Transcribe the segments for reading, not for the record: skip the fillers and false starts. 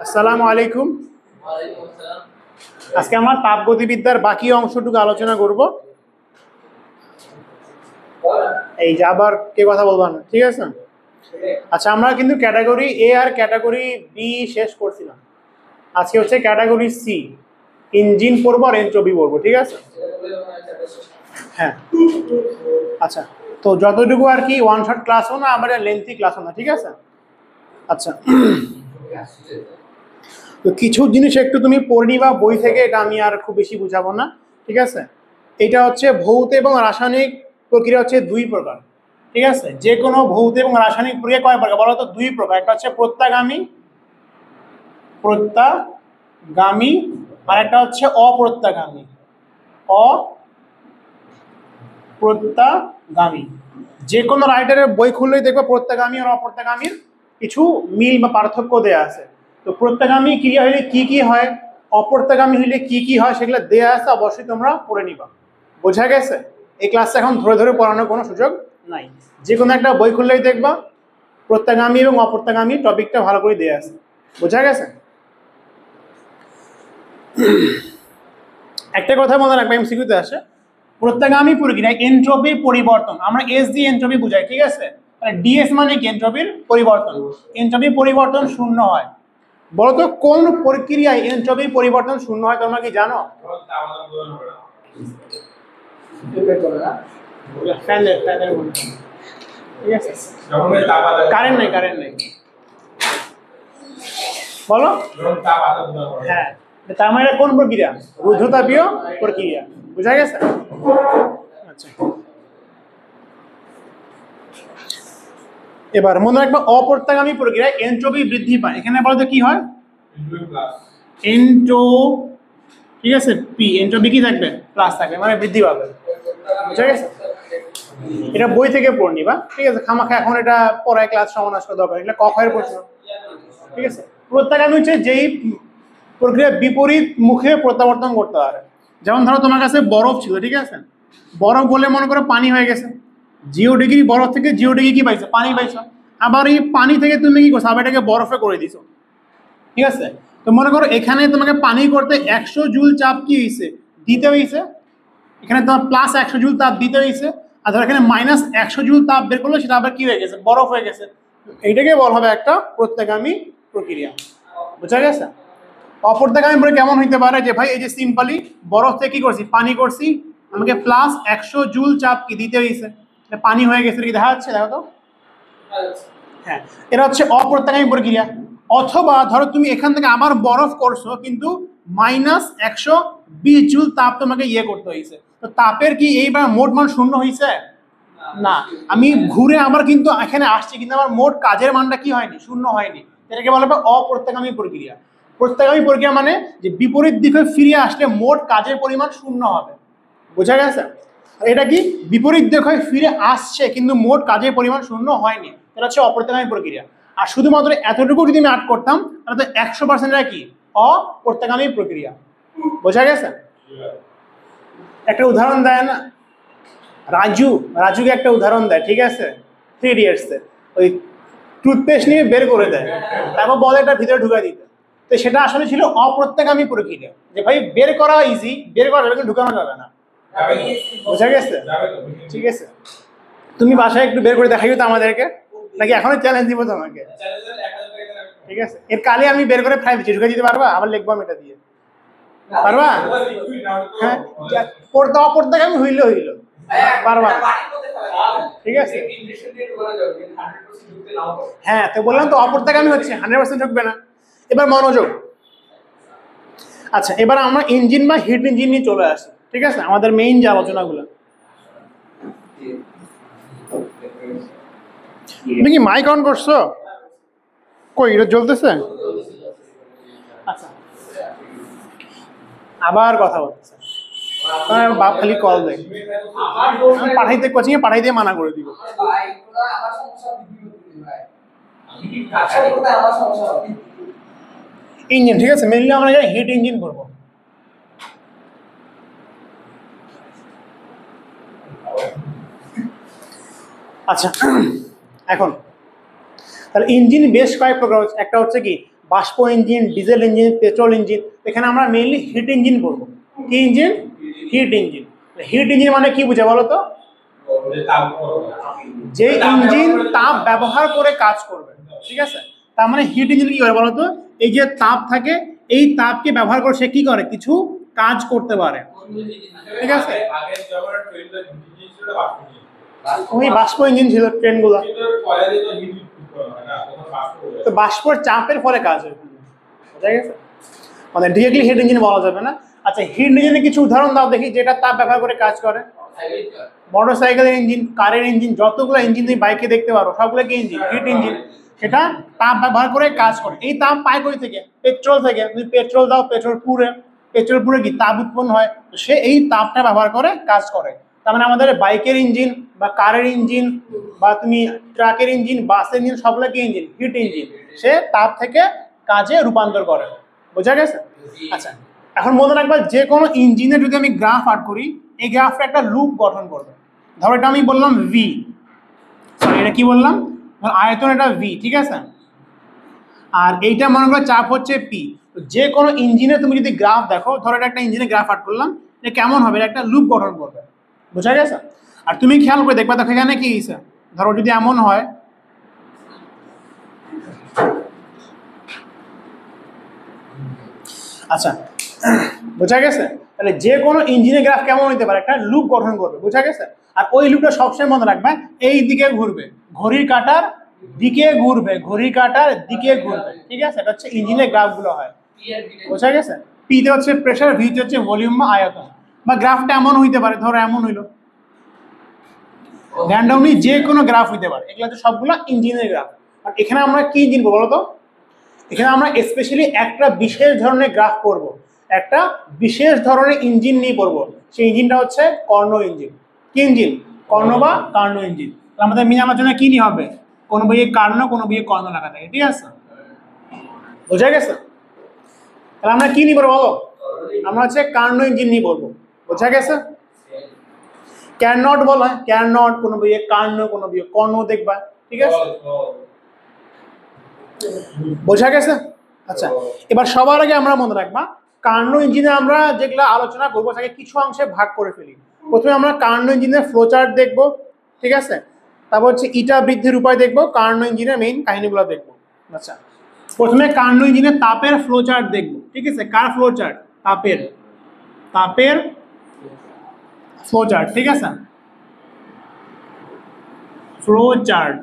আসসালামু আলাইকুম। আজকে আমরা তাপগতিবিদ্যার বাকি অংশটুকু আলোচনা করব। এই যে আবার কে কথা বলবা না, ঠিক আছে? আচ্ছা, আমরা কিন্তু ক্যাটাগরি এ আর ক্যাটাগরি বি শেষ করছিলাম। আজকে হচ্ছে ক্যাটাগরি সি, ইঞ্জিন পড়বো আর এনট্রপি পড়বো, ঠিক আছে? হ্যাঁ, আচ্ছা, তো যতটুকু আর কি ওয়ান শট ক্লাসও না, আবার লেন্থি ক্লাসও না, ঠিক আছে? আচ্ছা, তো কিছু জিনিস একটু তুমি পড়ে নিবা বই থেকে, এটা আমি আর খুব বেশি বুঝাবো না, ঠিক আছে? এটা হচ্ছে ভৌত এবং রাসায়নিক প্রক্রিয়া হচ্ছে দুই প্রকার, ঠিক আছে? যে কোনো ভৌত এবং রাসায়নিক প্রক্রিয়া কয় প্রকার বলো তো? দুই প্রকার। একটা হচ্ছে প্রত্যাগামী প্রত্যাগামী আর একটা হচ্ছে অপ্রত্যাগামী অপ্রত্যাগামী। যে কোনো রাইটারের বই খুললেই দেখবে প্রত্যাগামী আর অপ্রত্যাগামীর কিছু মিল বা পার্থক্য দেয়া আছে। তো প্রত্যাগামী ক্রিয়া হইলে কি কি হয়, অপ্রত্যাগামী হইলে কি কি হয়, সেগুলো দেয়া আছে, অবশ্যই তোমরা পড়ে নিবা। বোঝা গেছে? এই ক্লাসে এখন ধরে ধরে পড়ানোর কোনো সুযোগ নাই। যে কোনো একটা বই খুললেই দেখবা প্রত্যাগামী এবং অপ্রত্যাগামী টপিকটা ভালো করে দেয়া আছে। বোঝা গেছে? একটা কথা মনে রাখবে, এমসিকিউতে আসে, প্রত্যাগামী প্রক্রিয়া এনট্রপির পরিবর্তন, আমরা এস দিয়ে এনট্রপি বুঝাই, ঠিক আছে? ডিএস মানে কি? এনট্রপির পরিবর্তন। এনট্রপির পরিবর্তন শূন্য হয়। বলতো কোন প্রক্রিয়ায় এনট্রপির পরিবর্তন শূন্য হয়, তোমরা কি জানো? কারেন্ট নাই বলো। হ্যাঁ, তার মানে কোন প্রক্রিয়া? রুদ্ধতাপীয় প্রক্রিয়া। বুঝা গেছে? আচ্ছা, এবার মনে রাখবে অপ্রত্যাগামী প্রক্রিয়ায় এনট্রপি বৃদ্ধি পায়। এখানে বলতো কি হয়? এনটো, ঠিক আছে, পি এনট্রপি কি থাকবে? প্লাস থাকবে, মানে বৃদ্ধি পাবে। বুঝা গেছে? এটা বই থেকে পড় নিবা, ঠিক আছে? খামাখা এখন এটা পড়ায় ক্লাস সমানাস করা দরকার, এটা কখের প্রশ্ন, ঠিক আছে? প্রত্যাগামী হচ্ছে যেই প্রক্রিয়া বিপরীত মুখে প্রত্যাবর্তন করতে পারে। যেমন ধরো তোমার কাছে বরফ ছিল, ঠিক আছে? বরফ বলে মনে করো পানি হয়ে গেছে। 0 ডিগ্রি বরফ থেকে 0 ডিগ্রি কি পাইছো? পানি পাইছো। আবার এই পানি থেকে তুমি কি করছো? আবার এটাকে বরফে করে দিছো, ঠিক আছে? তো মনে করো এখানে তোমাকে পানি করতে 100 জুল চাপ কি হয়েছে? দিতে হয়েছে। এখানে তোমার প্লাস 100 জুল তাপ দিতে হয়েছে, আর ধর এখানে মাইনাস 100 জুল তাপ বের করলো, সেটা আবার কি হয়ে গেছে? বরফ হয়ে গেছে। এইটাকে বলা হবে একটা প্রত্যাগামী প্রক্রিয়া। বুঝা গেছে? অপ্রত্যাগামী প্রক্রিয়া কেমন হইতে পারে? যে ভাই এই যে সিম্পলি বরফ থেকে কি করছি? পানি করছি, আমাকে প্লাস 100 জুল চাপ কি দিতে হয়েছে, পানি হয়ে গেছে। কি দেখা যাচ্ছে? দেখো তো। হ্যাঁ, এটা হচ্ছে অপ্রত্যাগামী প্রক্রিয়া। অথবা ধরো তুমি এখান থেকে আবার বরফ করছো, কিন্তু মাইনাস 120 জুল তাপ তোমাকে ইয়ে করতে হয়েছে। তো তাপের কি এইবার মোট মান শূন্য হয়েছে? না, আমি ঘুরে আবার কিন্তু এখানে আসছি, কিন্তু আমার মোট কাজের মানটা কি হয়নি? শূন্য হয়নি। এটাকে বলা হবে অপ্রত্যাগামী প্রক্রিয়া। প্রত্যাগামী প্রক্রিয়া মানে যে বিপরীত দিকে ফিরে আসলে মোট কাজের পরিমাণ শূন্য হবে। বোঝা গেছে? এটা কি? বিপরীত দিকে ফিরে আসছে কিন্তু মোট কাজের পরিমাণ শূন্য হয়নি, এটা হচ্ছে অপ্রত্যাগামী প্রক্রিয়া। আর শুধুমাত্র এতটুকু যদি আমি আট করতাম, তাহলে তো 100% কি? অপ্রত্যাগামী প্রক্রিয়া। বোঝা গেছে? একটা উদাহরণ দেয় না রাজুকে একটা উদাহরণ দেয়, ঠিক আছে? 3 ইডিয়টসে ওই টুথপেস্ট নিয়ে বের করে দেয়, তারপর বলে এটা ভিতরে ঢুকাই দিতে। তো সেটা আসলে ছিল অপ্রত্যাগামী প্রক্রিয়া, যে ভাই বের করা ইজি, বের করা যাবে, ঢুকানো যাবে না। বোঝা গেছে? ঠিক আছে, তুমি বাসায় একটু বের করে দেখাইও তো আমাদেরকে, নাকি এখনো চ্যালেঞ্জ দিব তোমাকে? ঠিক আছে, এর কালে আমি বের করে ফ্রাই দিচ্ছি, ঢুকে দিতে পারবা? আবার লিখবো আমি এটা দিয়ে, পারবা? হ্যাঁ, পড়তে অপ্রত্যাগামী হইলো পারবা? ঠিক আছে, হ্যাঁ, তো বললাম তো অপ্রত্যাগামী হচ্ছে, 100% ঢুকবে না। এবার মনোযোগ। আচ্ছা, এবার আমরা ইঞ্জিন বা হিট ইঞ্জিন নিয়ে চলে আসি, ঠিক আছে? আমাদের মেইন যে আলোচনাগুলো। তুমি কি মাইক অন করছো? কই এটা জ্বলতেছে? আচ্ছা, আবার কথা বলতেছে, বাপ খালি কল দেয়, আমি পাঠাইতে কোচিং এ পাঠাই দিয়ে মানা করে দিব। ইঞ্জিন, ঠিক আছে, মেইনলি আমরা এখানে হিট ইঞ্জিন করবো। আচ্ছা, এখন তাহলে ইঞ্জিন বেশ কয়েক প্রকার। একটা হচ্ছে কি বাষ্প engine, diesel engine, petrol engine. এখানে আমরা মেইনলি হিট ইঞ্জিন করবো। কি engine? Hit engine. Hit engine মানে কি বুঝে বলো তো? যে ইঞ্জিন তাপ ব্যবহার করে কাজ করবে, ঠিক আছে? তার মানে হিট ইঞ্জিন কি করে বলো তো? এই যে তাপ থাকে, এই তাপকে ব্যবহার করে সে কি করে? কিছু কাজ করতে পারে, ঠিক আছে? ওই বাষ্প ইঞ্জিন ছিল ট্রেনগুলো, তো বাষ্পর চাপের ফলে কাজ হয়, ঠিক আছে? মানে ডিরেক্টলি হিট ইঞ্জিন বলা যাবে না। আচ্ছা, হিট ইঞ্জিনের কিছু উদাহরণ দাও দেখি যেটা তাপ ব্যবহার করে কাজ করে। মোটরসাইকেলের ইঞ্জিন, কারের ইঞ্জিন, যতগুলো ইঞ্জিন তুমি বাইকে দেখতে পারো সবগুলো কি ইঞ্জিন? Hit engine. সেটা তাপ ব্যবহার করে কাজ করে। এই তাপ পায় কই থেকে? পেট্রোল থেকে। তুমি পেট্রোল দাও, পেট্রোল পুরে কি তাপ উৎপন্ন হয়, সে এই তাপটা ব্যবহার করে কাজ করে। তার মানে আমাদের বাইকের ইঞ্জিন বা কারের ইঞ্জিন বা তুমি ট্রাকের ইঞ্জিন, বাসের ইঞ্জিন, সবগুলো কি ইঞ্জিন? Hit engine. সে তাপ থেকে কাজে রূপান্তর করে। বোঝা গেছে? আচ্ছা, এখন মনে রাখবা যে কোনো ইঞ্জিনের যদি আমি গ্রাফ আর্ট করি, এই গ্রাফটা একটা লুপ গঠন করবে। ধরো এটা আমি বললাম ভি, সরি এটা কি বললাম? আয়তন এটা ভি, ঠিক আছে? আর এইটা মনে করো চাপ হচ্ছে পি। যে কোনো ইঞ্জিনে তুমি যদি গ্রাফ দেখো, ধরো এটা একটা ইঞ্জিনে গ্রাফ আর্ট করলাম, এটা কেমন হবে? এটা একটা লুপ গঠন করবে। বোঝা গেছে? আর তুমি খেয়াল করে দেখবা, দেখো এখানে কি হয়েছে। ধরো যদি এমন হয়, আচ্ছা বোঝা গেছে? তাহলে যে কোনো ইঞ্জিনের গ্রাফ কেমন হইতে পারে? একটা লুপ গঠন করবে। বোঝা গেছে? আর ওই লুপটা সবসময় মনে রাখবে এই দিকে ঘুরবে, ঘড়ির কাঁটার দিকে ঘুরবে, ঘড়ির কাঁটার দিকে ঘুরবে, ঠিক আছে? এটা হচ্ছে ইঞ্জিনের গ্রাফগুলো হয়। বোঝা গেছে? পিতে হচ্ছে প্রেসার, ভিতে হচ্ছে ভলিউম বা আয়তন। বা গ্রাফটা এমন হইতে পারে, ধরো এমন হইলো, র্যান্ডমলি যে কোনো গ্রাফ হইতে পারে। এগুলো হচ্ছে সবগুলো ইঞ্জিনের গ্রাফ। আর এখানে আমরা কি ইঞ্জিন করবো বলো তো? এখানে আমরা স্পেশালি একটা বিশেষ ধরনের গ্রাফ করব, একটা বিশেষ ধরনের ইঞ্জিন নিয়ে করবো। সেই ইঞ্জিনটা হচ্ছে কর্ণ ইঞ্জিন। কি ইঞ্জিন? কর্ণ বা কার্ণ ইঞ্জিন। আমাদের মেন আলোচনা কি নিয়ে হবে? কোনো বইয়ে কার্ণ, কোনো বইয়ে কর্ণ লেখা থাকে, ঠিক আছে? বোঝা গেছে? তাহলে আমরা কি নিয়ে বলবো বলো? আমরা হচ্ছে কার্ণ ইঞ্জিন নিয়ে বলবো। বোঝা গেছে? ক্যান নট বলা হয়, ক্যান নট, কোনো বইয়ে কার্ণ, কোনো বইয়ে কর্ণ দেখবা, ঠিক আছে? বোঝা গেছে? আচ্ছা, এবার সবার আগে আমরা মনে রাখবা কার্ণ ইঞ্জিনে আমরা যেগুলো আলোচনা করবো তাকে কিছু অংশে ভাগ করে ফেলি। প্রথমে আমরা কার্ণ ইঞ্জিনের ফ্লোচার্ট দেখবো, ঠিক আছে? তারপর হচ্ছে ইটা বৃদ্ধির উপায় দেখবো, কার্ণ ইঞ্জিনের মেইন কাহিনীগুলো দেখবো। আচ্ছা, প্রথমে কার্ণ ইঞ্জিনের তাপের ফ্লোচার্ট দেখবো, ঠিক আছে? কার ফ্লোচার্ট? তাপের ফ্লোচার্ট, ঠিক আছে? ফ্লোচার্ট।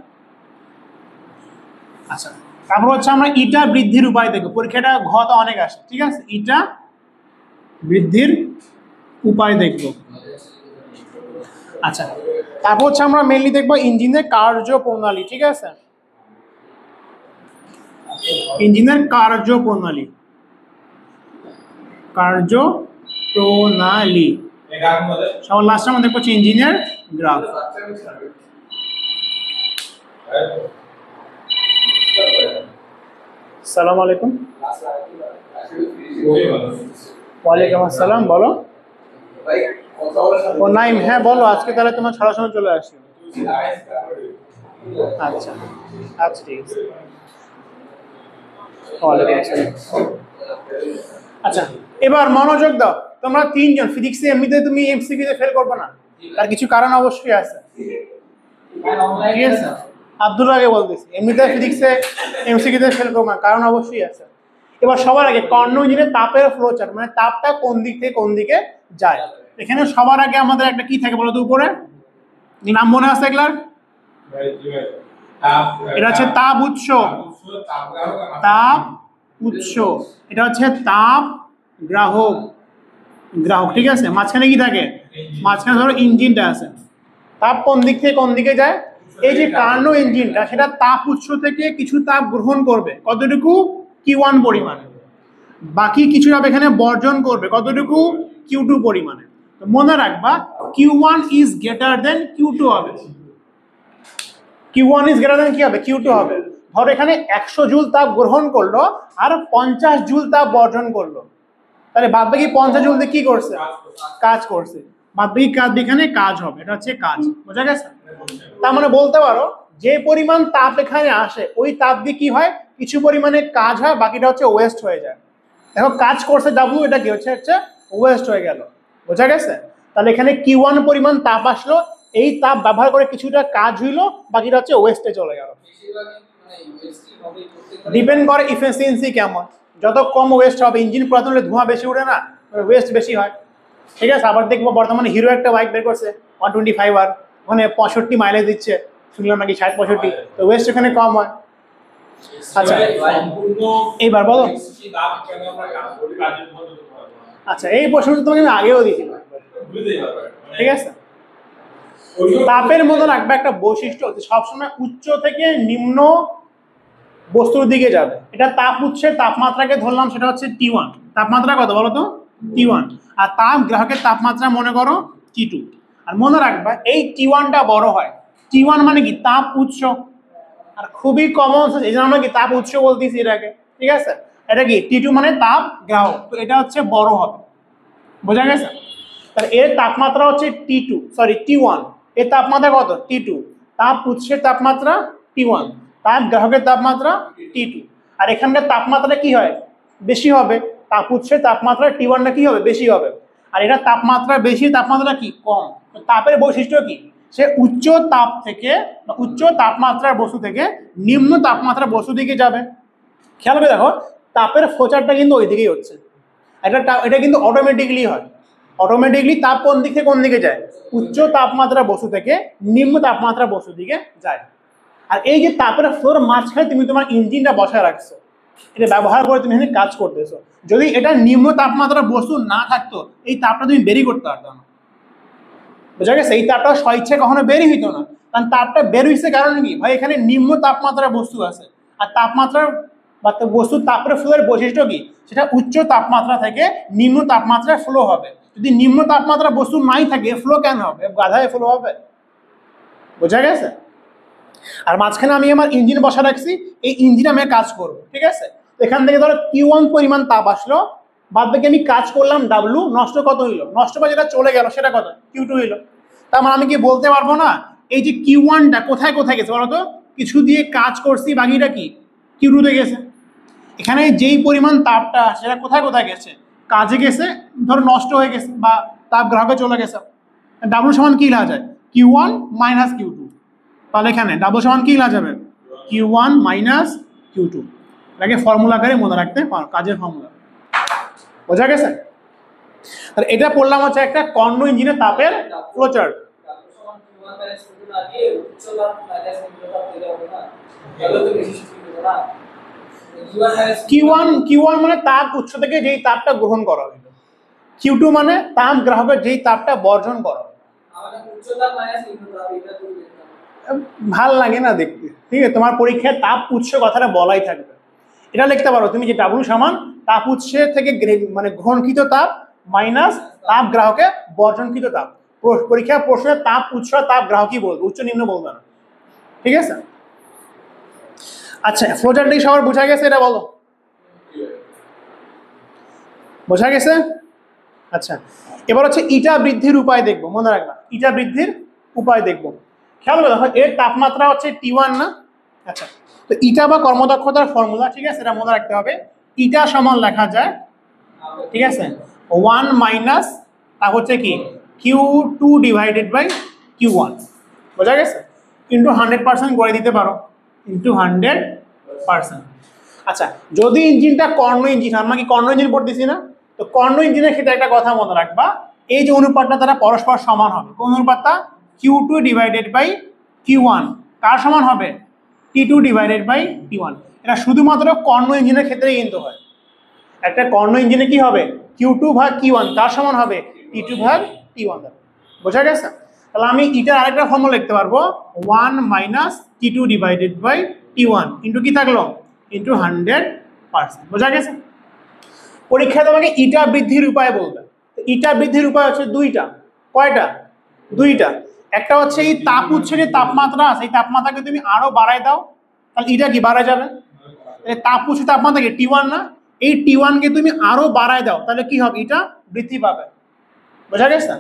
আচ্ছা, তারপর হচ্ছে আমরা ইটা বৃদ্ধির উপায় দেখবো। পরীক্ষাটা ঘতে অনেক আসে, ঠিক আছে? ইটা বৃদ্ধির উপায় দেখবো। আচ্ছা, তারপর হচ্ছে আমরা মেইনলি দেখবো ইঞ্জিনের কার্যপ্রণালী, ঠিক আছে? ইঞ্জিনের কার্যপ্রণালী, সবার লাস্টে আমরা দেখবো ইঞ্জিনের গ্রাফ। আসসালামু আলাইকুম। ওয়ালাইকুম আসসালাম, বলো। ও নাইম, হ্যাঁ বলো। আজকে তাহলে তোমার ছড়ার সময় চলে আসি। আচ্ছা আচ্ছা, ঠিক আছে। ওয়ালাইকুম আসসালাম। আচ্ছা, এবার মনোযোগ দাও। তোমরা তিনজন ফিজিক্সে এমনিতে তুমি এমসিকিউতে ফেল করবে না, তার কিছু কারণ অবশ্যই আছে, ঠিক আছে? আব্দুল্লাহ আগে বলতেছি, এমনিতে ফিজিক্সে এমসিকিউতে ফেল করবে না, কারণ অবশ্যই আছে। এবার সবার আগে কর্ণ ইঞ্জিনের তাপের ফ্লোচার্ট, মানে তাপটা কোন দিক থেকে কোন দিকে যায়। এখানে সবার আগে আমাদের একটা কি থাকে বলো তো? উপরে নাম মনে আছে এগুলার? এটা হচ্ছে তাপ উৎস, তাপ উৎস। এটা হচ্ছে তাপ গ্রাহক, ঠিক আছে? মাঝখানে কি থাকে? মাঝখানে ধরো ইঞ্জিনটা আছে। তাপ কোন দিক থেকে কোন দিকে যায়? এই যে কার্ণ ইঞ্জিনটা, সেটা তাপ উৎস থেকে কিছু তাপ গ্রহণ করবে, কতটুকু? Q1 পরিমাণে। বাকি কিছু তাপ এখানে বর্জন করবে, কতটুকু? Q2 পরিমাণে। তো মনে রাখবা Q1 is greater than Q2 হবে। Q1 ইজ গ্রেটার দেন কি হবে? Q2 হবে। ধর এখানে 100 জুল তাপ গ্রহণ করলো আর 50 জুল তাপ বর্জন করলো, তাহলে বাদ বাকি 50 জুল দিয়ে কি করছে? কাজ করছে। বাদ বাকি কাজ এখানে কাজ হবে, এটা হচ্ছে কাজ। বোঝা গেছে? তার মানে বলতে পারো যে পরিমাণ তাপ এখানে আসে ওই তাপ দিয়ে কি হয়? কিছু পরিমাণে কাজ হয়, বাকিটা হচ্ছে ওয়েস্ট হয়ে যায়। দেখো কাজ করছে ডাব্লু, এটা কি হচ্ছে ওয়েস্ট হয়ে গেল। বোঝা গেছে? তাহলে এখানে Q1 পরিমাণ তাপ আসলো, এই তাপ ব্যবহার করে কিছুটা কাজ হইলো, বাকিটা হচ্ছে ওয়েস্টে চলে গেল। ডিপেন্ড করে ইফিসিয়েন্সি কেমন, যত কম ওয়েস্ট হবে, ইঞ্জিন পুরাতন হলে ধোঁয়া বেশি উঠে না, ওয়েস্ট বেশি হয়। ঠিক আছে, আবার দেখবো বর্তমানে হিরো একটা বাইক বের করছে 125R, ওখানে 65 মাইলেজ দিচ্ছে, শুনলাম নাকি 60-65, তো ওয়েস্ট এখানে কম হয়। আচ্ছা এইবার বলো। আচ্ছা এই প্রশ্নটা তোমাকে আমি আগেও দিয়েছিলাম, ঠিক আছে। তাপের মধ্যে রাখবে একটা বৈশিষ্ট্য হচ্ছে সবসময় উচ্চ থেকে নিম্ন বস্তুর দিকে যাবে। এটা তাপ উৎসের তাপমাত্রাকে ধরলাম, সেটা হচ্ছে T1, তাপমাত্রা কত বলো তো? T1। আর তাপ গ্রাহকের তাপমাত্রা মনে করো T2। আর মনে রাখবা এই T1টা বড় হয়, T1 মানে কি তাপ উৎস, আর খুবই কমন এই জন্য আমরা কি তাপ উৎস বলতেছি এটাকে, ঠিক আছে। এটা কি T2 মানে তাপ গ্রাহক, তো এটা হচ্ছে বড় হবে। বোঝা গেছে? তাহলে এর তাপমাত্রা হচ্ছে T1, এর তাপমাত্রা কত? T2। তাপ উৎসের তাপমাত্রা T1, তাপ গ্রাহকের তাপমাত্রা T2। আর এখানকার তাপমাত্রা কি হয়? বেশি হবে। তাপ উৎসের তাপমাত্রা T1টা কি হবে? বেশি হবে। আর এটা তাপমাত্রা বেশি, তাপমাত্রা কি কম। তো তাপের বৈশিষ্ট্য কি? সে উচ্চ তাপ থেকে উচ্চ তাপমাত্রার বস্তু থেকে নিম্ন তাপমাত্রার বস্তু দিকে যাবে। খেয়াল করে দেখো তাপের ফ্লোচারটা কিন্তু ওই দিকেই হচ্ছে। এটা কিন্তু অটোমেটিকলি হয়। অটোমেটিকলি তাপ কোন দিক থেকে কোন দিকে যায়? উচ্চ তাপমাত্রা বস্তু থেকে নিম্ন তাপমাত্রা বস্তু দিকে যায়। আর এই যে তাপের ফ্লোর মাঝখানে তুমি তোমার ইঞ্জিনটা বসায় রাখছো, এটা ব্যবহার করে তুমি এখানে কাজ করতেছো। যদি এটা নিম্ন তাপমাত্রার বস্তু না থাকতো, এই তাপটা তুমি বেরি করতে পারতো না। বোঝা গেছে? এই তাপটা স্বইচ্ছে কখনো বেরি হইতো না, কারণ তাপটা বের হইছে কারণে কি ভাই, এখানে নিম্ন তাপমাত্রার বস্তু আছে। আর তাপমাত্রার বা বস্তুর তাপের ফ্লোর বৈশিষ্ট্য কি? সেটা উচ্চ তাপমাত্রা থেকে নিম্ন তাপমাত্রায় ফ্লো হবে। যদি নিম্ন তাপমাত্রা বস্তু নাই থাকে, ফ্লো কেন হবে? গাধায় ফ্লো হবে। বোঝা গেছে? আর মাঝখানে আমি আমার ইঞ্জিন বসা রাখছি, এই ইঞ্জিনে আমি কাজ করবো, ঠিক আছে। এখান থেকে ধরো Q1 পরিমাণ তাপ আসলো, বাদ বাকি আমি কাজ করলাম W, নষ্ট কত হইলো? নষ্ট বা যেটা চলে গেল সেটা কত? Q2 হইলো। তার মানে আমি কি বলতে পারবো না এই যে Q1টা কোথায় কোথায় গেছে বলতো? কিছু দিয়ে কাজ করছি, বাকিটা কি Q2 তে গেছে। এখানে যেই পরিমাণ তাপটা সেটা কোথায় কোথায় গেছে? কাজে গেছে, ধরো নষ্ট হয়ে গেছে বা তাপ গ্রাহকে চলে গেছে। W সমান কি লেখা যায়? Q1 minus Q2। তাহলে এখানে ডাবল সমান কি লেখা যাবে? Q1 minus Q2। এটাকে ফর্মুলা করে মনে রাখতে পারো, কাজের ফর্মুলা। বোঝা গেছে? তাহলে এটা পড়লাম হচ্ছে একটা কর্ণ ইঞ্জিনের তাপের ফ্লোচার্ট। Q1 মানে তাপ উৎস থেকে যেই তাপটা গ্রহণ করা হইলো, Q2 মানে তাপ গ্রাহকের যেই তাপটা বর্জন করা হইলো। ভাল লাগে না দেখতে, ঠিক আছে। তোমার পরীক্ষায় তাপ উৎস কথাটা বলাই থাকবে। এটা লিখতে পারো তুমি যে W সমান তাপ উৎসের থেকে মানে গ্রহণকৃত তাপ মাইনাস তাপ গ্রাহকে বর্জনকৃত তাপ। পরীক্ষা প্রশ্নে তাপ উৎস তাপ গ্রাহকই বলবে, উচ্চ নিম্ন বলবে না, ঠিক আছে। আচ্ছা ফ্লোচার্টটি সবার বোঝা গেছে? এটা বলো, বোঝা গেছে? আচ্ছা এবার হচ্ছে ইটা বৃদ্ধির উপায় দেখবো, মনে রাখবা ইটা বৃদ্ধির উপায় দেখবো। খেয়াল করে দেখো এর তাপমাত্রা হচ্ছে T1 না? আচ্ছা তো ইটা বা কর্মদক্ষতার ফর্মুলা, ঠিক আছে, এটা মনে রাখতে হবে। ইটা সমান লেখা যায়, ঠিক আছে, 1 মাইনাস তা হচ্ছে কি Q2 ডিভাইডেড বাই Q1। বোঝা গেছে? ইন্টু 100% করে দিতে পারো, ইন্টু 100%। আচ্ছা যদি ইঞ্জিনটা কর্ণ ইঞ্জিন, আমরা কি কর্ণ ইঞ্জিন পড়তেছি না? তো কর্ণ ইঞ্জিনের ক্ষেত্রে একটা কথা মনে রাখবা, এই যে অনুপাতটা তারা পরস্পর সমান হবে। কোন অনুপাতটা? Q2 ডিভাইডেড বাই Q1 কার সমান হবে? T2 divided by T1। এটা শুধুমাত্র কর্ণ ইঞ্জিনের ক্ষেত্রেই কিন্তু হয়। একটা কর্ণ ইঞ্জিনে কি হবে? Q2 ভাগ Q1 কার সমান হবে? T2 ভাগ T1। বোঝা গেছে? তাহলে আমি এটার আরেকটা ফর্মুলা লিখতে পারবো, 1 minus T2 divided by T1 into কি থাকলো? ইন্টু 100%। বোঝা গেছে? পরীক্ষায় তোমাকে ইটা বৃদ্ধির উপায় বলবে। ইটা বৃদ্ধির উপায় হচ্ছে দুইটা। কয়টা? দুইটা। একটা হচ্ছে এই তাপ উৎসের যে তাপমাত্রা আছে, এই তাপমাত্রাকে তুমি আরো বাড়ায় দাও, তাহলে এটা কি বাড়ায় যাবে? তাপ উৎসের তাপমাত্রা কি T1 না? এই T1 কে তুমি আরো বাড়ায় দাও, তাহলে কি হবে? এটা বৃদ্ধি পাবে। বোঝা গেছে?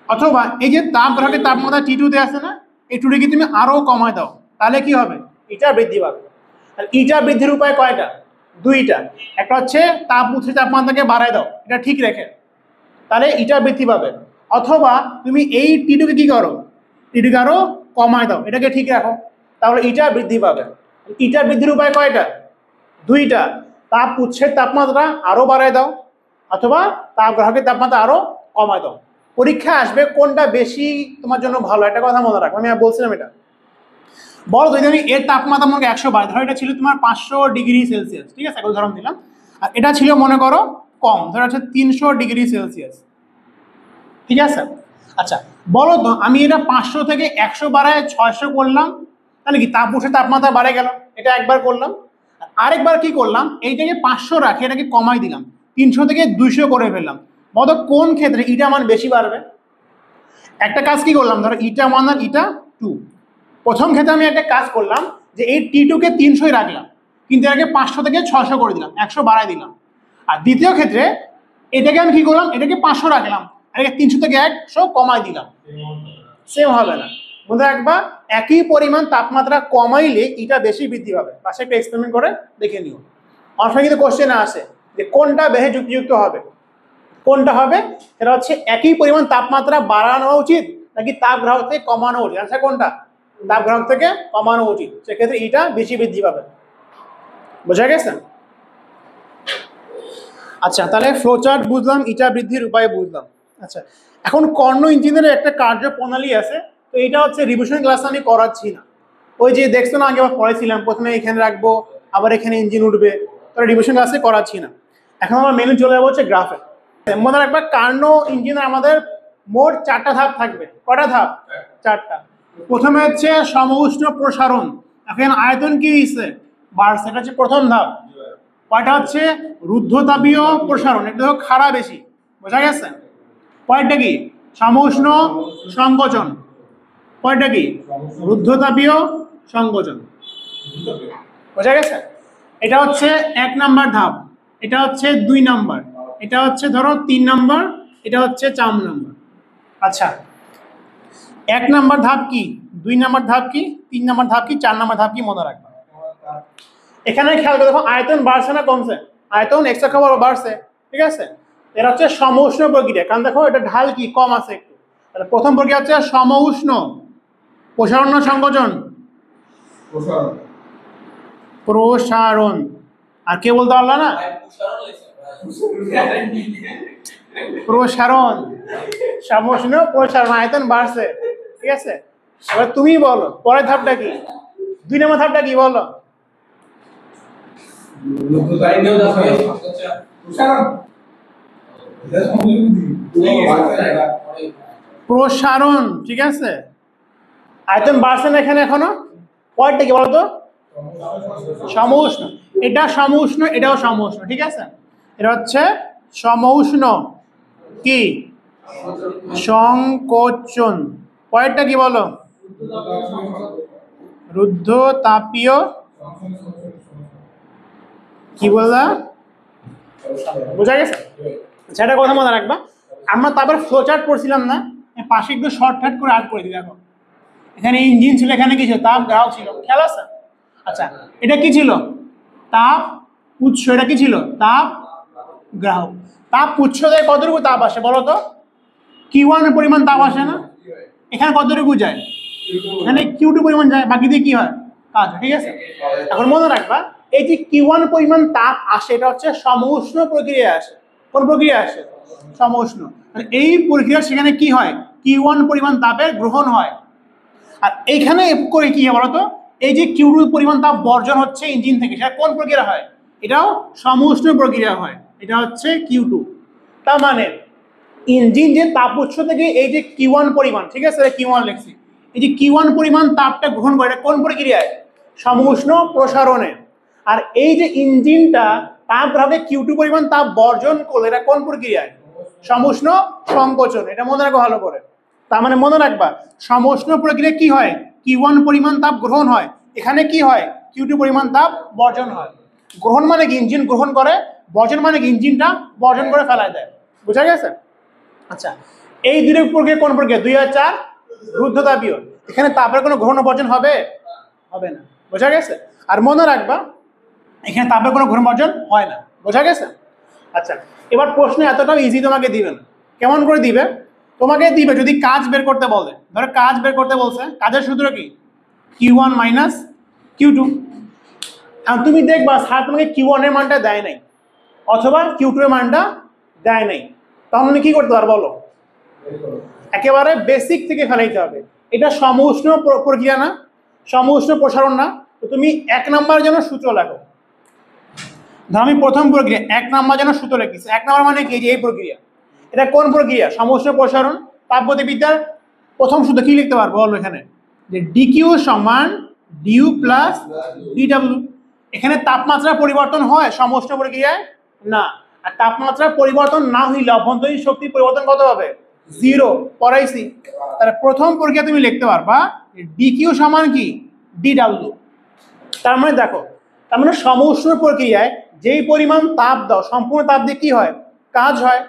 অথবা এই যে তাপ গ্রাহকের তাপমাত্রা T2 তে আছে না, এই টুটিকে তুমি আরো কমায় দাও, তাহলে কি হবে? এটা বৃদ্ধি পাবে। ইটা বৃদ্ধির উপায় কয়টা? দুইটা। একটা হচ্ছে তাপ উৎসের তাপমাত্রাকে বাড়ায় দাও, এটা ঠিক রেখে, তাহলে ইটা বৃদ্ধি পাবে। অথবা তুমি এই টিটুকে কি করো, টিটুকে আরো কমায় দাও, এটাকে ঠিক রাখো, তাহলে ইটা বৃদ্ধি পাবে। ইটা বৃদ্ধির উপায় কয়টা? দুইটা। তাপ উৎসের তাপমাত্রা আরো বাড়ায় দাও, অথবা তাপ গ্রাহকের তাপমাত্রা আরো কমায় দাও। পরীক্ষা আসবে কোনটা বেশি তোমার জন্য ভালো, একটা কথা মনে রাখো, আমি বলছিলাম এটা। বলো যদি আমি এর তাপমাত্রা মনে করো 100 বার, ধরো এটা ছিল তোমার 500 ডিগ্রি সেলসিয়াস, ঠিক আছে, একটা উদাহরণ দিলাম। আর এটা ছিল মনে করো কম, ধরো হচ্ছে 300 ডিগ্রি সেলসিয়াস, ঠিক আছে। আচ্ছা বলো তো আমি এটা 500 থেকে 100 বাড়ায় 600 করলাম, তাহলে কি তাপ উৎসের তাপমাত্রা বাড়ে গেল? এটা একবার করলাম। আরেকবার কি করলাম, এইটাকে 500 রাখে এটাকে কমাই দিলাম, 300 থেকে 200 করে ফেললাম। বলো কোন ক্ষেত্রে ইটা মান বেশি বাড়বে? একটা কাজ কি করলাম, ধরো ইটা 1 আর ইটা 2, প্রথম ক্ষেত্রে আমি একটা কাজ করলাম যে এই টি2কে 300 রাখলাম, কিন্তু এটাকে 500 থেকে 600 করে দিলাম, 100 বাড়াই দিলাম। আর দ্বিতীয় ক্ষেত্রে এটাকে আমি কি করলাম, এটাকে 500 রাখলাম, এটাকে 300 থেকে 100 কমাই দিলাম, সেম হবে না। মনে রাখবা একই পরিমাণ তাপমাত্রা কমাইলে এটা বেশি বৃদ্ধি পাবে। পাশে একটা এক্সপেরিমেন্ট করে দেখে নিও। অনেক সময় কিন্তু কোশ্চেন আসে যে কোনটা বেশি যুক্তিযুক্ত হবে, কোনটা হবে, সেটা হচ্ছে একই পরিমাণ তাপমাত্রা বাড়ানো উচিত নাকি তাপ গ্রাহক থেকে কমানো উচিত। আচ্ছা কোনটা? তাপ গ্রাহক থেকে কমানো উচিত, সেক্ষেত্রে এটা বেশি বৃদ্ধি পাবে। বোঝা গেছে? আচ্ছা তাহলে ফ্লোচার্ট বুঝলাম, ইটা বৃদ্ধির উপায় বুঝলাম। আচ্ছা এখন কর্ণ ইঞ্জিনের একটা কার্যপ্রণালী আছে, তো এটা হচ্ছে রিভিশন ক্লাস আমি করাচ্ছি না। ওই যে দেখছো না আগে আবার পড়াইছিলাম, প্রথমে এখানে রাখবো, আবার এখানে ইঞ্জিন উঠবে, তো রিভিশন ক্লাসে করাচ্ছি না। এখন আমরা মেনু চলে যাবো হচ্ছে গ্রাফে। মনে রাখবা কার্ণ ইঞ্জিনে আমাদের মোট 4টা ধাপ থাকবে। কটা ধাপ? 4টা। প্রথমে হচ্ছে সমউষ্ণ প্রসারণ, এখন আয়তন কি হয়েছে, বাড়ছে, এটা হচ্ছে প্রথম ধাপ। কয়টা হচ্ছে রুদ্ধতাপীয় প্রসারণ, এটা তো খাড়া বেশি, বোঝা গেছে। কয়টা কি সমউষ্ণ সংকোচন, কয়টা কি রুদ্ধতাপীয় সংকোচন, বোঝা গেছে। এটা হচ্ছে 1 নাম্বার ধাপ, এটা হচ্ছে 2 নাম্বার, এটা হচ্ছে ধরো 3 নাম্বার, এটা হচ্ছে 4 নাম্বার। আচ্ছা 1 নাম্বার ধাপ কি, 2 নাম্বার ধাপ কি, 3 নাম্বার ধাপ কি, 4 নাম্বার ধাপ কি মনে রাখবা। এখানে খেয়াল করে দেখো আয়তন বাড়ছে না কমছে? আয়তন এক্সট্রা খাবার বাড়ছে, ঠিক আছে। এটা হচ্ছে সমউষ্ণ প্রক্রিয়া, কারণ দেখো এটা ঢাল কি কম আছে একটু। তাহলে প্রথম প্রক্রিয়া হচ্ছে সমউষ্ণ প্রসারণ না সংকোচন? প্রসারণ। আর কে বলতে পারলো না? প্রসারণ, সমউষ্ণ প্রসারণ, আয়তন বাড়ছে, ঠিক আছে। এবার তুমি বলো পরের ধাপটা কি, 2 নম্বর ধাপটা কি বলো? প্রসারণ, ঠিক আছে। আয়তন বাড়ছে না এখানে এখনো, পরেরটা কি বলতো? সমউষ্ণ। এটা সমউষ্ণ, এটাও সমউষ্ণ, ঠিক আছে। এটা হচ্ছে সমউষ্ণ কি সংকোচন। পরেরটা কি বলো? রুদ্ধতাপীয়, কি বললা? বোঝা গেছে। সেটা কথা মনে রাখবা। আমরা তারপর ফ্লোচার্ট পড়ছিলাম না, পাশে একটু শর্টকাট করে আর্ট করে দিই। দেখো এখানে ইঞ্জিন ছিল, এখানে কি ছিল, তাপ গ্রাহক ছিল, খেয়াল আছে? আচ্ছা এটা কি ছিল, তাপ উৎস, এটা কি ছিল, তাপ গ্রাহক। তাপ উৎস থেকে কতটুকু তাপ আসে বলো তো? Q1 পরিমাণ তাপ আসে না, এখানে কতটুকু যায়, এখানে Q2 পরিমাণ যায়, বাকি দিয়ে কি হয়, কাজ, ঠিক আছে। এখন মনে রাখবা এই যে Q1 পরিমাণ তাপ আসে, এটা হচ্ছে সমউষ্ণ প্রক্রিয়া আসে। কোন প্রক্রিয়া আসে? সমউষ্ণ। এই প্রক্রিয়া সেখানে কি হয়, Q1 পরিমাণ তাপের গ্রহণ হয়। আর এইখানে করে কি হয় বলতো, এই যে Q2 পরিমাণ তাপ বর্জন হচ্ছে ইঞ্জিন থেকে, সেটা কোন প্রক্রিয়া হয়? এটাও সমউষ্ণ প্রক্রিয়া হয়, এটা হচ্ছে Q2। তার মানে ইঞ্জিন যে তাপ উৎস থেকে এই যে Q1 পরিমাণ, ঠিক আছে, Q1 লিখছি, এই যে Q1 পরিমাণ তাপটা গ্রহণ করে, এটা কোন প্রক্রিয়ায়? সমউষ্ণ প্রসারণে। আর এই যে ইঞ্জিনটা তাপ গ্রাহকে Q2 পরিমাণ তাপ বর্জন করলে, এটা কোন প্রক্রিয়ায়? সমউষ্ণ সংকোচন। এটা মনে রাখো ভালো করে। তার মানে মনে রাখবা সমউষ্ণ প্রক্রিয়া কি হয়, Q1 পরিমাণ তাপ গ্রহণ হয়, এখানে কি হয়, Q2 পরিমাণ তাপ বর্জন হয়। গ্রহণ মানে কি ইঞ্জিন গ্রহণ করে, বর্জন মানে কি ইঞ্জিনটা বর্জন করে ফেলায় দেয়, বুঝা গেছে। আচ্ছা এই দুই প্রক্রিয়া কোন প্রক্রিয়া? 2 আর 4 রুদ্ধতাপীয়। এখানে তাপের কোনো গ্রহণ বর্জন হবে? হবে না। বোঝা গেছে? আর মনে রাখবা এখানে তাপের কোনো ঘূর্ণন বর্জন হয় না। বোঝা গেছে? আচ্ছা, এবার প্রশ্ন এতটাও ইজি তোমাকে দিবে না। কেমন করে দিবে? তোমাকে দিবে যদি কাজ বের করতে বলে, ধরো কাজ বের করতে বলছে, কাজের সূত্র কি Q1 মাইনাস Q2। আর তুমি দেখবা স্যার তোমাকে Q1 এর মানটা দেয় নাই অথবা Q2 এর মানটা দেয় নাই, তখন তুমি কি করতে পারো বলো? একেবারে বেসিক থেকে ফেলাইতে হবে। এটা সমউষ্ণ প্রক্রিয়া না, সমউষ্ণ প্রসারণ না। তো তুমি 1 নাম্বার জন্য সূত্র লেখো। ধর আমি প্রথম প্রক্রিয়া 1 নাম্বার জন্য সূত্র লিখেছি। 1 নাম্বার মানে কি? যে এই প্রক্রিয়া, এটা কোন প্রক্রিয়া? সমউষ্ণ প্রসারণ। তাপগতিবিদ্যার প্রথম সূত্র কি লিখতে পারবো বলো এখানে? যে dq সমান du প্লাস dw। এখানে তাপমাত্রা পরিবর্তন হয় সমউষ্ণ প্রক্রিয়ায়? না। আর তাপমাত্রা পরিবর্তন না হইলে অভ্যন্তরীণ শক্তি পরিবর্তন কত হবে? 0 পড়াইছি। তাহলে প্রথম প্রক্রিয়া তুমি লিখতে পারবা dq সমান কি dw। তার মানে দেখো, তার মানে সমউষ্ণ প্রক্রিয়ায় যেই পরিমাণ তাপ দাও সম্পূর্ণ তাপ দিয়ে কি হয়? কাজ হয়।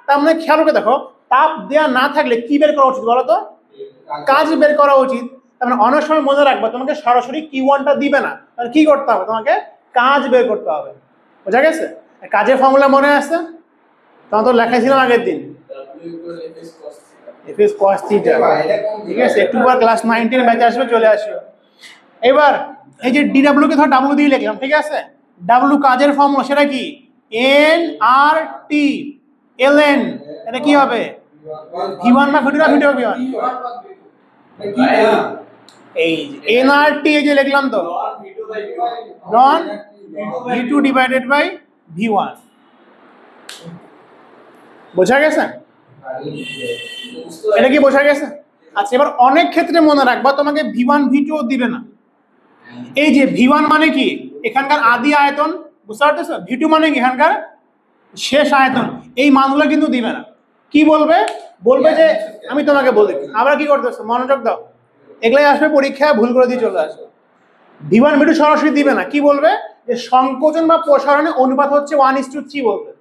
তার মানে খেয়াল করে দেখো, তাপ দেওয়া না থাকলে কি বের করা উচিত বলো তো? কাজ বের করা উচিত। তার মানে অনেক সময় মনে রাখবা তোমাকে সরাসরি Q1টা দিবে না, তাহলে কি করতে হবে? তোমাকে কাজ বের করতে হবে। বোঝা গেছে? কাজের ফর্মুলা মনে আছে? তোমার তো লেখাইছিলাম আগের দিন, Fs cos θ। ঠিক আছে, একটু পর ক্লাস 9 10 ব্যাচে আসবে, চলে আসবে। এবার এই যে dw কে ধর w দিয়ে লিখলাম, ঠিক আছে? w কাজের ফর্মুলা সেটা কি? nRT ln। এটা কি হবে? v1 বা v2 না v2 v1? এই nRT এই যে লিখলাম তো, ln v2 divided by v1। বোঝা গেছে? এটা কি বোঝা গেছে? আচ্ছা, এবার অনেক ক্ষেত্রে মনে রাখবা তোমাকে v1 v2 দিবে না। এই যে v1 মানে কি? এখানকার আদি আয়তন, বুঝতে পারতেছো? v2 মানে কি? এখানকার শেষ আয়তন। এই মানগুলো কিন্তু দিবে না। কি বলবে? বলবে যে আমি তোমাকে বলি, আবার কি করতেছো? মনোযোগ দাও, এগুলাই আসবে পরীক্ষায়, ভুল করে দিয়ে চলে আসবে। v1 v2 সরাসরি দিবে না। কি বলবে? যে সংকোচন বা প্রসারণের অনুপাত হচ্ছে 1:3 বলবে।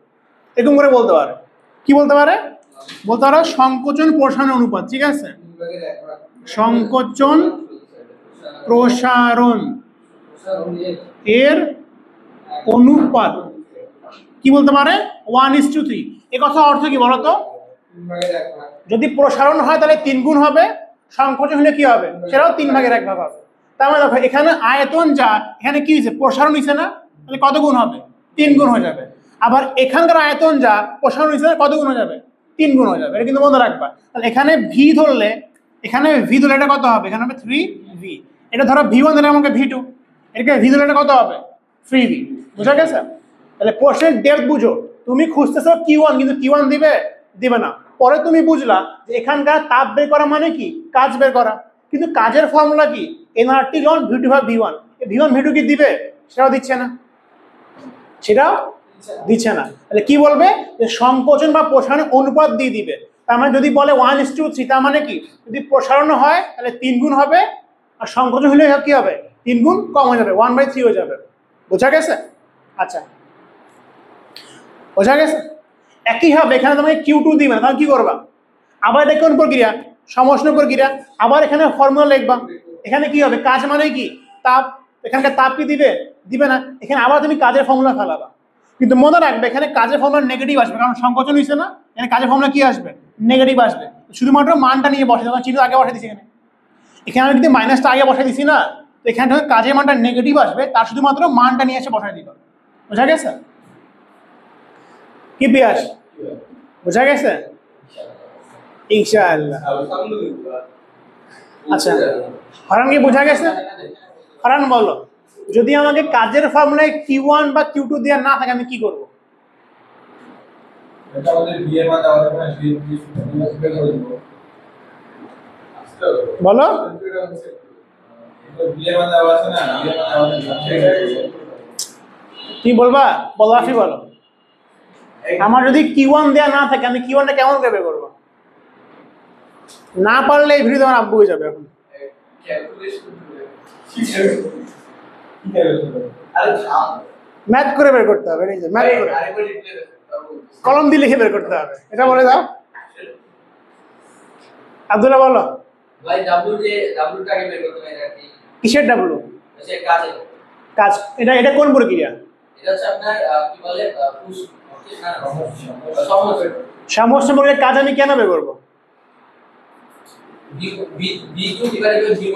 এরকম করে বলতে পারে। কি বলতে পারে? বলতে পারো সংকোচন প্রসারণ অনুপাত। ঠিক আছে, সংকোচন প্রসারণ এর অনুপাত কি বলতে পারে? 1:3। এ কথা অর্থ কি বলতো? যদি প্রসারণ হয় তাহলে 3 গুণ হবে, সংকোচন হলে কি হবে? সেটাও 3/1 হবে। তার মানে দেখো এখানে আয়তন যা, এখানে কি হয়েছে? প্রসারণ হয়েছে না? তাহলে কত গুণ হবে? 3 গুণ হয়ে যাবে। আবার এখানকার আয়তন যা, প্রসারণ হয়েছে না, কত গুণ হয়ে যাবে? 3 গুণ হয়ে যাবে। এটা কিন্তু মনে রাখবা। তাহলে এখানে ভি ধরলে, এখানে ভি ধরলে এটা কত হবে? এখানে হবে 3v। এটা ধরো v1 ধরে আমাকে v2, এটাকে ভি ধরলে এটা কত হবে? 3v। বুঝা গেছে? তাহলে প্রশ্নের ডেপথ বুঝো। তুমি খুঁজতেছো Q1, কিন্তু Q1 দিবে না। পরে তুমি বুঝলা যে এখানকার তাপ বের করা মানে কি? কাজ বের করা। কিন্তু কাজের ফর্মুলা কি? nRT ln v2 ভাগ v1। v1 v2 কি দিবে? সেটাও দিচ্ছে না, সেটাও দিচ্ছে না। তাহলে কি বলবে? যে সংকোচন বা প্রসারণের অনুপাত দিয়ে দিবে। তার মানে যদি বলে 1:3, তার মানে কি? যদি প্রসারণ হয় তাহলে 3 গুণ হবে, আর সংকোচন হলে কি হবে? 3 গুণ কম হয়ে যাবে, 1/3 হয়ে যাবে। বোঝা গেছে? আচ্ছা, বোঝা গেছে? একই হবে, এখানে তোমাকে Q2 দিবে না, তাহলে কি করবা? আবার এটা কোন প্রক্রিয়া? সমউষ্ণ প্রক্রিয়া। আবার এখানে ফর্মুলা লিখবা। এখানে কি হবে? কাজ মানে কি? তাপ। এখানকার তাপ কি দিবে না। এখানে আবার তুমি কাজের ফর্মুলা ফেলাবা। কিন্তু মনে রাখবে এখানে কাজের ফর্মুলা নেগেটিভ আসবে, কারণ সংকোচন হয়েছে না। এখানে কাজের ফর্মুলা কি আসবে? নেগেটিভ আসবে। শুধুমাত্র মানটা নিয়ে বসে, তখন চিহ্ন আগে বসে দিচ্ছি। এখানে আমি কিন্তু মাইনাসটা আগে বসে দিছি না, তো এখানে কাজের মানটা নেগেটিভ আসবে, তার শুধুমাত্র মানটা নিয়ে এসে বসাই দিবা। বোঝা গেছে? কি পিয়াস? বোঝা গেছে? ইনশাআল্লাহ। আচ্ছা, হরান কি বোঝা গেছে? হরান বলো, যদি আমাকে কাজের ফর্মুলায় Q1 বা Q2 দেওয়া না থাকে আমি কি করব? বলো। কি বলবা? বলো, আসি বলো। আমার যদি Q1 দেওয়া না থাকে আমি Q1টা কেমন করে বের করবো? না পারলে এই ভিডিও তোমার আব্বু হয়ে যাবে এখন। ম্যাথ করে বের করতে হবে, ম্যাথ করে কলম দিয়ে লিখে বের করতে হবে। এটা বলে দাও আব্দুল্লাহ, বলো। ভাই ডাব্লিউ টাকে বের করতে হবে নাকি? কিসের ডাব্লু? হচ্ছে কাজে কাজ এটা এটা কোন প্রক্রিয়া? এটা হচ্ছে আপনার কি বলে সমষ্টি প্রক্রিয়ার কাজ আমি কেন বের করব?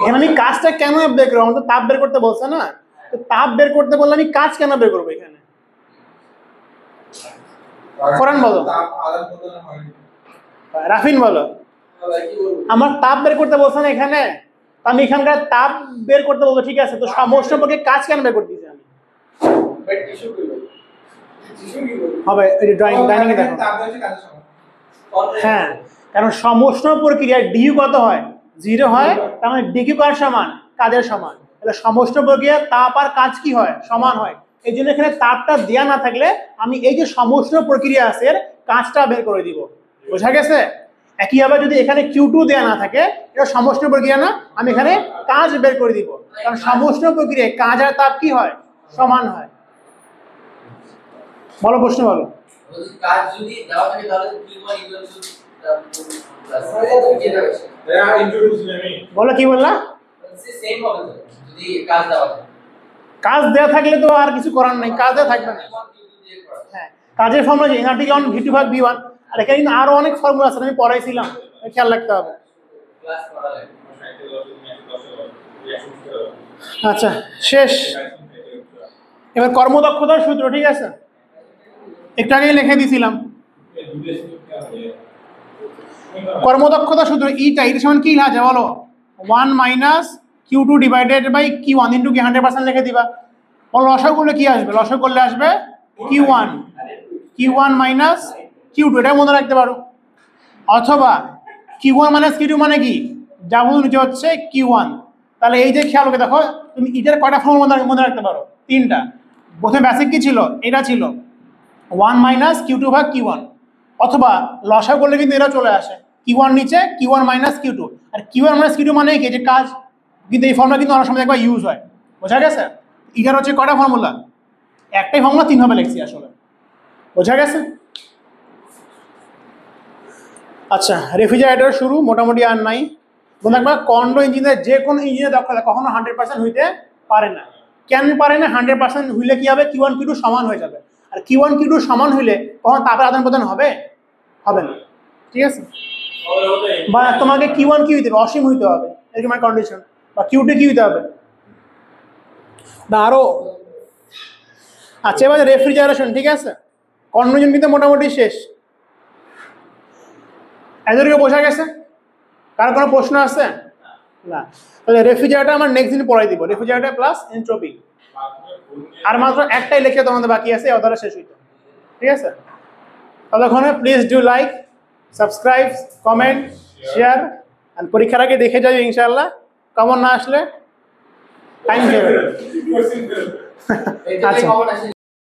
এখানে আমি কাজটা কেন বের করব? আমাকে তাপ বের করতে বলছে না, তো তাপ বের করতে বললে আমি কাজ কেন বের করব এখানে? ফরান বলো, রাফিন বলো। আমার তাপ বের করতে বলছে না এখানে, আমি এখানকার তাপ বের করতে বলবো, ঠিক আছে, তো সমষ্টি প্রক্রিয়ার কাজ কেন বের করতে দিছি আমি? হবে এই ড্রয়িং ডাইনিং এ দেখো। হ্যাঁ, কারণ সমষ্টি প্রক্রিয়ার ডিইউ কত হয়? 0 হয়, তার মানে ডিকিউ কার সমান? কাজের সমান। তাহলে সমষ্টি প্রক্রিয়ার তাপ আর কাজ কি হয়? সমান হয়। এই জন্য এখানে তাপটা দেয়া না থাকলে আমি এই যে সমষ্টি প্রক্রিয়া আছে এর কাজটা বের করে দিব। বোঝা গেছে? একইভাবে যদি এখানে Q2 দেয়া না থাকে, এটা সমষ্টি প্রক্রিয়া না, আমি এখানে কাজ বের করে দিব, কারণ সমষ্টি প্রক্রিয়ায় কাজ আর তাপ কি হয়? সমান হয়। বলো, প্রশ্ন বলো। কাজ যদি দেওয়া থাকে তাহলে Q1 বলো, কি বললা? সেম হবে তো যদি কাজ দেওয়া থাকে। কাজ দেওয়া থাকলে তো আর কিছু করার নাই, কাজ দেওয়া থাকবে না। হ্যাঁ, কাজের ফর্মুলা যে এনআরটি অন V2 ভাগ V1, আর এখানে কিন্তু আরো অনেক ফর্মুলা আছে, আমি পড়াইছিলাম, খেয়াল রাখতে হবে। আচ্ছা, শেষ। এবার কর্মদক্ষতার সূত্র, ঠিক আছে, একটু আগে লিখে দিয়েছিলাম। কর্মদক্ষতা সূত্র ইটা সমান কি লেখা যায় বলো? 1 minus Q2 divided by Q1 into কি 100% লিখে দিবা। লসাগু করলে কি আসবে? লসাগু করলে আসবে Q1 মাইনাস Q2, এটা মনে রাখতে পারো। অথবা Q1 মাইনাস Q2 মানে কি? যাবো নিচে হচ্ছে Q1। তাহলে এই যে খেয়াল করে দেখো, তুমি ইটার কয়টা ফর্ম মনে রাখতে পারো? 3টা। প্রথমে বেসিক কি ছিল? এটা ছিল 1 মাইনাস Q2 ভাগ Q1, অথবা লসাগু করলে কিন্তু এটা চলে আসে Q1 নিচে Q1 মাইনাস Q2, আর Q1 মাইনাস Q2 মানে কি? যে কাজ। কিন্তু এই ফর্মুলা কিন্তু অনেক সময় একবার ইউজ হয়। বোঝা গেছে? এটার হচ্ছে কয়টা ফর্মুলা? একটাই ফর্মুলা 3 ভাবে লিখছি আসলে। বোঝা গেছে? আচ্ছা, রেফ্রিজারেটর শুরু, মোটামুটি আর নাই। মনে রাখবা, কন্ডো ইঞ্জিনের যে কোনো ইঞ্জিনের দক্ষতা কখনো 100% হইতে পারে না। কেন পারে না? 100% হইলে কি হবে? Q1 Q2 সমান হয়ে যাবে, আর Q1 Q2 সমান হইলে কখনো তাপের আদান প্রদান হবে? হবে না, ঠিক আছে? বা তোমাকে Q1 কি হইতে হবে? অসীম হইতে হবে, এরকম একটা কন্ডিশন। বা Q2 কি হইতে হবে? না আরো। আচ্ছা, এবার রেফ্রিজারেশন, ঠিক আছে, কন্ডো ইঞ্জিন কিন্তু মোটামুটি শেষ। এদেরকে বোঝা গেছে? কার কোনো প্রশ্ন আছে? না। তাহলে রেফ্রিজারেটর আমার নেক্সট দিন পড়াই দিব, রেফ্রিজারেটর প্লাস এনট্রপি। আর মাত্র একটাই লেকচার তোমাদের বাকি আছে, অর্ডারে শেষ হইতো, ঠিক আছে? ততক্ষণে please do like, subscribe, comment, share, আর পরীক্ষার আগে দেখে যাবে ইনশাআল্লাহ। কমন না আসলে টাইম যাবে। আচ্ছা।